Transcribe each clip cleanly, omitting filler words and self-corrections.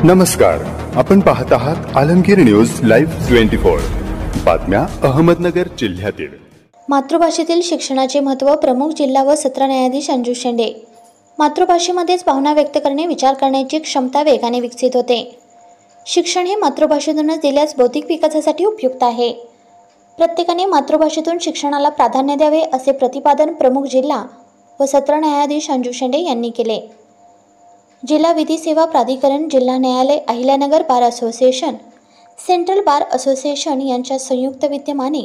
नमस्कार, आपण पाहत आहात आलमगीर न्यूज लाईव्ह 24 बातम्या अहमदनगर जिल्ह्यातील। मातृभाषेतील शिक्षणाचे महत्त्व प्रमुख जिल्हा व सत्र न्यायाधीश अंजू शेंडे। मातृभाषेमध्येच भावना व्यक्त करणे, विचार करण्याची क्षमता वेगाने विकसित होते। शिक्षण हे मातृभाषेतूनच दिल्यास बौद्धिक विकासासाठी उपयुक्त आहे। प्रत्येकाने मातृभाषेतून शिक्षणाला प्राधान्य द्यावे असे प्रतिपादन प्रमुख जिल्हा व सत्र न्यायाधीश अंजू शेंडे यांनी केले। जिल्हा विधी सेवा प्राधिकरण, जिल्हा न्यायालय, Ahilyanagar bar association, central bar association यांच्या संयुक्त विद्यमाने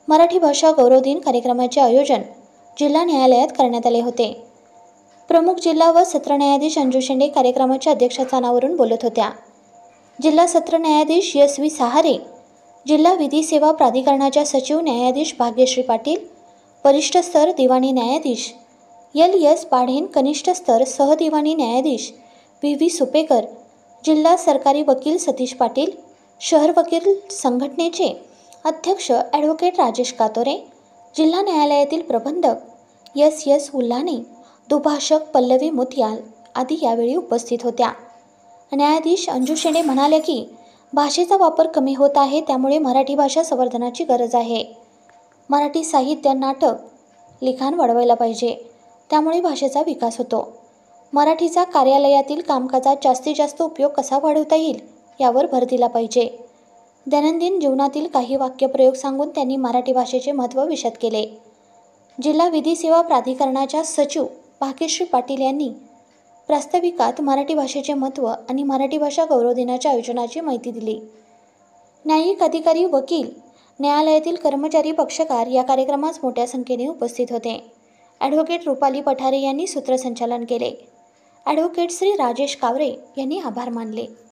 मराठी भाषा गौरव दिन कार्यक्रमाचे आयोजन जिल्हा न्यायालयात करण्यात आले होते। प्रमुख जिल्हा व सत्र न्यायाधीश अंजू शेंडे कार्यक्रमाच्या अध्यक्षस्थानावरून बोलत होत्या। जिल्हा सत्र न्यायाधीश यस.व्ही. सहारे, जिल्हा विधी सेवा प्राधिकरणाच्या सचिव न्यायाधीश भाग्यश्री पाटील, वरिष्ठ स्तर दिवाणी न्यायाधीश एल.एस. पाढेन, कनिष्ठ स्तर सहदिवाणी न्यायाधीश व्ही.व्ही. सुपेकर, जिल्हा सरकारी वकील सतीश पाटील, शहर वकील संघटनेचे अध्यक्ष ॲडव्होकेट राजेश कातोरे, जिल्हा न्यायालयातील प्रबंधक एस.एस. उल्हाणे, दुभाषक पल्लवी मुथियाल आदी यावेळी उपस्थित होत्या। न्यायाधीश अंजू शेंडे म्हणाले की भाषेचा वापर कमी होत आहे, त्यामुळे मराठी भाषा संवर्धनाची गरज आहे। मराठी साहित्य, नाटक, लिखाण वाढवायला पाहिजे, त्यामुळे भाषेचा विकास होतो। मराठीचा कार्यालयातील कामकाजात जास्तीत जास्त उपयोग कसा वाढवता येईल यावर भर दिला पाहिजे। दैनंदिन जीवनातील काही वाक्यप्रयोग सांगून त्यांनी मराठी भाषेचे महत्त्व विशद केले। जिल्हा विधी सेवा प्राधिकरणाच्या सचिव भाग्यश्री पाटील यांनी प्रास्ताविकात मराठी भाषेचे महत्त्व आणि मराठी भाषा गौरव दिनाच्या आयोजनाची माहिती दिली। न्यायिक अधिकारी, वकील, न्यायालयातील कर्मचारी, पक्षकार या कार्यक्रमास मोठ्या संख्येने उपस्थित होते। ॲडव्होकेट रुपाली पठारे यांनी सूत्रसंचालन केले। ॲडव्होकेट श्री राजेश कावरे यांनी आभार मानले।